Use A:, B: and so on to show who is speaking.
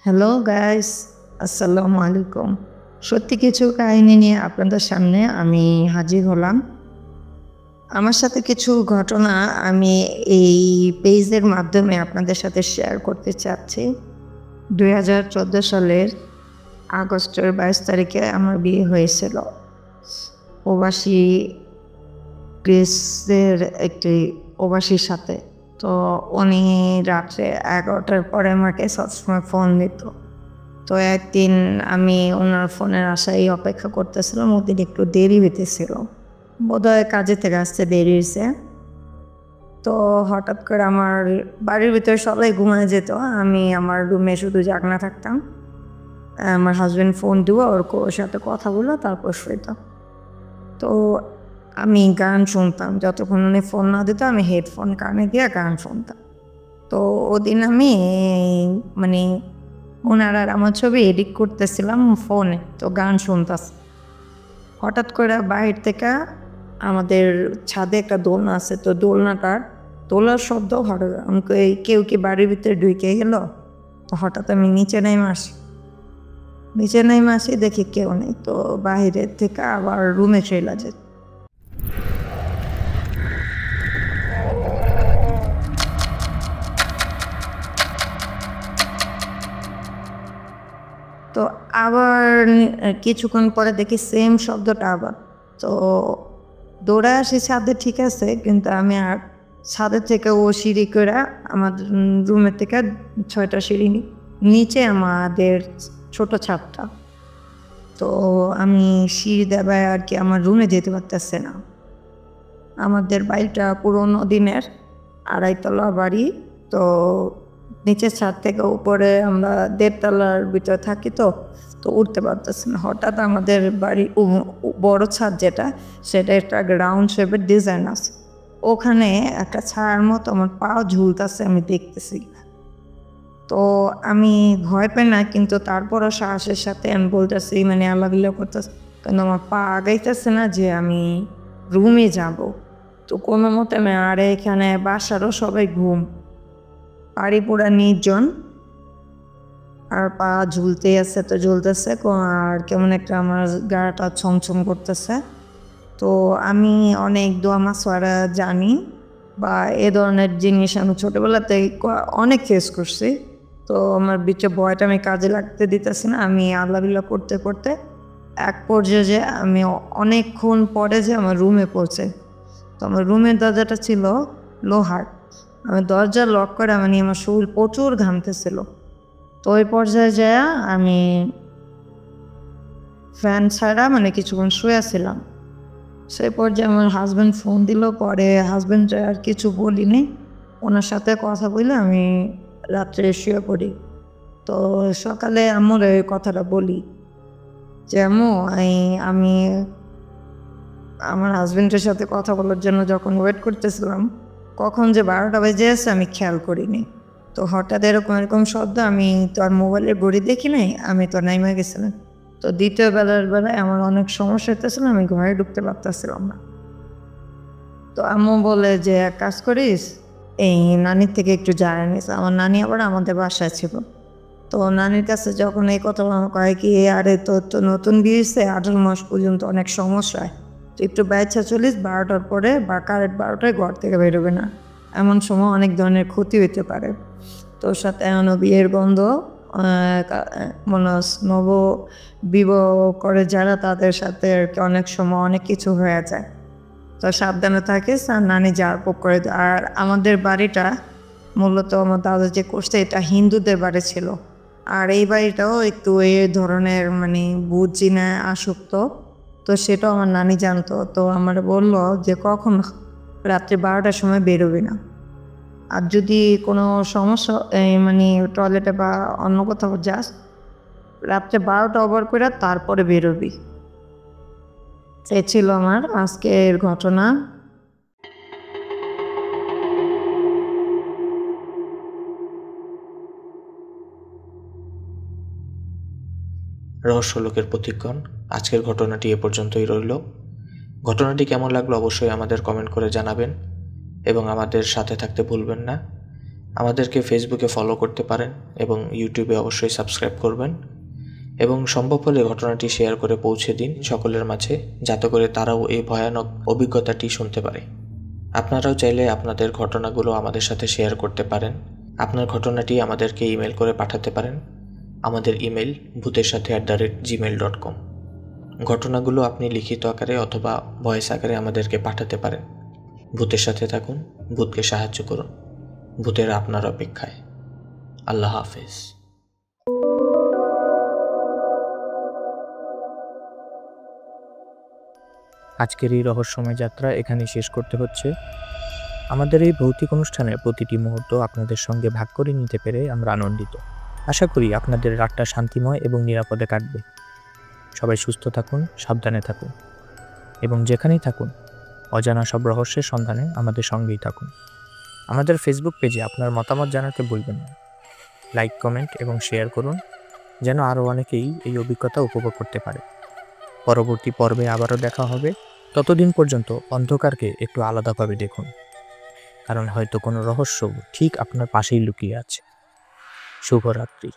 A: Hello guys, আসসালামু আলাইকুম। সত্যি কিছু কাহিনী নিয়ে আপনাদের সামনে আমি হাজির হলাম। আমার সাথে কিছু ঘটনা আমি এই পেজের মাধ্যমে আপনাদের সাথে শেয়ার করতে চাচ্ছি। 2014 সালের আগস্টের 22 তারিখে আমার বিয়ে হয়েছিল প্রবাসী গ্রিসের একটি প্রবাসীর সাথে। তো উনি রাত্রে 11টার পরে আমাকে সবসময় ফোন দিত। তো একদিন আমি ওনার ফোনের আশায় অপেক্ষা করতেছিলাম, ওদিন একটু দেরি হইতেছিল, বোধহয় কাজে থেকে আসতে দেরি হয়েছে। তো হঠাৎ করে আমার বাড়ির ভিতরে সবাই ঘুমায় যেত, আমি আমার রুমে শুধু জাগনা থাকতাম। আমার হাজব্যান্ড ফোন দিব, ওর সাথে কথা বললো, তারপর শুইতাম। তো আমি গান শুনতাম, যতক্ষণ উনি ফোন না দিত আমি হেডফোন কানে দিয়ে গান শুনতাম। তো ওদিন আমি মানে ওনার আর আমার ছবি এডিট করতেছিলাম ফোনে, তো গান শুনতেছি। হঠাৎ করে বাহির থেকে আমাদের ছাদে একটা দোলনা আছে, তো দোলনাটার তোলার শব্দ হঠাৎ আমাকে কেউ কি বাড়ির ভিতরে ঢুকে গেল। তো হঠাৎ আমি নিচে নেমে আসি, দেখি কেউ নেই। তো বাহিরের থেকে আবার রুমে চলে যেত। তো আবার কিছুক্ষণ পরে দেখি সেম শব্দটা আবার। তো দৌড়ে আসি ছাদে, ঠিক আছে, কিন্তু আমি আর ছাদের থেকে ও সিঁড়ি করে আমাদের রুমের থেকে 6টা সিঁড়ি নিচে আমাদের ছোট ছাদটা। তো আমি সিঁড়ি দেবায় আর কি আমার রুমে যেতে পারতেছে না। আমাদের বাড়িটা পুরোনো দিনের 2.5 তলা বাড়ি। তো নিচের ছাদ থেকে উপরে আমরা 1.5 তলার ভিতরে থাকি, তো উঠতে পারতেছি না। হঠাৎ আমাদের বাড়ি বড় ছাদ যেটা, সেটা একটা রাউন্ড শেপের ডিজাইন আছে, ওখানে একটা ছায়ার মতো আমার পা ঝুলতেছে, আমি দেখতেছি। তো আমি ভয় পাই না, কিন্তু তারপরও সাহসের সাথে আমি বলতেছি, মানে আল্লাহ করতেছি, কিন্তু আমার পা আগাইতেছে না যে আমি রুমে যাব। তো কোনো মতে আমি আর এখানে বাসারও সবাই ঘুম, বাড়ি পুরা নির্জন, আর পা ঝুলতে আছে, তো ঝুলতেছে আর কেমন একটা আমার গাটা ছমছম করতেছে। তো আমি অনেক দোয়া মাসওয়ারা জানি বা এ ধরনের জিনিস আমি ছোটোবেলাতে অনেক ফেস করছি। তো আমার বিচে ভয়টা আমি কাজে লাগতে দিতেছি না। আমি আল্লাহ করতে করতে এক পর্যায়ে যে আমি অনেকক্ষণ পরে যে আমার রুমে পৌঁছে। তো আমার রুমের দরজাটা ছিল লোহার, আমি দরজা লক করে আমার শরীর প্রচুর ঘামতেছিল। তো ওই পর্যায়ে যায় আমি ফ্যান ছাড়া কিছুক্ষণ শুয়েছিলাম। সেই পর্যায়ে আমার হাজব্যান্ড ফোন দিল, পরে হাজব্যান্ড আর কিছু বলিনি, ওনার সাথে কথা বলে আমি রাত্রে শুয়ে পড়ি। তো সকালে আম্মুর এই কথাটা বলি যে আম্মু, আমি আমার হাজব্যান্ডের সাথে কথা বলার জন্য যখন ওয়েট করতেছিলাম, কখন যে 12টা বেজে আছে আমি খেয়াল করিনি। তো হঠাৎ এরকম শব্দ, আমি তো আর মোবাইলের ঘড়ি দেখি নাই, আমি তো নাইমা গেছিলাম। তো দ্বিতীয় বেলায় আমার অনেক সমস্যা হইতেছিল, আমি ঘরে ঢুকতে পারতেছিলাম না। তো আম্মু বলে যে এক কাজ করিস, এই নানির থেকে একটু জানিয়ে নিস। আমার নানি আবার আমাদের বাসায় ছিল। তো নানির কাছে যখন এই কথা কয় কি, আরে তোর তো নতুন বিয়ে হয়েছে, 18 মাস পর্যন্ত অনেক সমস্যা হয়, তো একটু বাইচ্ছা চলিস, 12টার পরে বা কারেন্ট 12টায় ঘর থেকে বেরোবে না, এমন সময় অনেক ধরনের ক্ষতি হইতে পারে। তোর সাথে এমনও বিয়ের গন্ধ, নব বিবাহ করে যারা, তাদের সাথে আর কি অনেক সময় অনেক কিছু হয়ে যায়। তো সাবধানে থাকিস, আর নানি যার পোক করে। আর আমাদের বাড়িটা মূলত আমার দাদা যে করছে, এটা হিন্দুদের বাড়ি ছিল। আর এই বাড়িটাও একটু এই ধরনের ভূত জিনে আসক্ত, তো সেটাও আমার নানি জানতো। তো আমার বললো যে কখন রাত্রে 12টার সময় বেরোবি না, আর যদি কোনো সমস্যা টয়লেটে বা অন্য কোথাও যাস, রাত্রে 12টা ওভার করে তারপরে বেরোবি। এ ছিল আমার আজকের ঘটনা।
B: রহস্য লোকের প্রতিক্ষণ, আজকের ঘটনাটি এ পর্যন্তই রইল। ঘটনাটি কেমন লাগলো অবশ্যই আমাদের কমেন্ট করে জানাবেন এবং আমাদের সাথে থাকতে ভুলবেন না। আমাদেরকে ফেসবুকে ফলো করতে পারেন এবং ইউটিউবে অবশ্যই সাবস্ক্রাইব করবেন এবং সম্ভব হলে ঘটনাটি শেয়ার করে পৌঁছে দিন সকলের মাঝে, যাতে করে তারাও এই ভয়ানক অভিজ্ঞতাটি শুনতে পারে। আপনারাও চাইলে আপনাদের ঘটনাগুলো আমাদের সাথে শেয়ার করতে পারেন। আপনার ঘটনাটি আমাদেরকে ইমেল করে পাঠাতে পারেন। আমাদের ইমেল bhutersathe@gmail.com। ঘটনাগুলো আপনি লিখিত আকারে অথবা ভয়েস আকারে আমাদেরকে পাঠাতে পারেন। ভূতের সাথে থাকুন, ভূতকে সাহায্য করুন। ভূতেরা আপনার অপেক্ষায়। আল্লাহ হাফেজ।
C: আজকের এই রহস্যময় যাত্রা এখানেই শেষ করতে হচ্ছে। আমাদের এই ভৌতিক অনুষ্ঠানের প্রতিটি মুহূর্ত আপনাদের সঙ্গে ভাগ করে নিতে পেরে আমরা আনন্দিত। আশা করি আপনাদের রাতটা শান্তিময় এবং নিরাপদে কাটবে। সবাই সুস্থ থাকুন, সাবধানে থাকুন এবং যেখানেই থাকুন অজানা সব রহস্যের সন্ধানে আমাদের সঙ্গেই থাকুন। আমাদের ফেসবুক পেজে আপনার মতামত জানাতে ভুলবেন না। লাইক, কমেন্ট এবং শেয়ার করুন, যেন আরও অনেকেই এই অভিজ্ঞতা উপভোগ করতে পারে। পরবর্তী পর্বে আবারও দেখা হবে। ততদিন পর্যন্ত অন্ধকারকে একটু আলাদাভাবে দেখুন, কারণ হয়তো কোনো রহস্য ঠিক আপনার পাশেই লুকিয়ে আছে। শুভরাত্রি।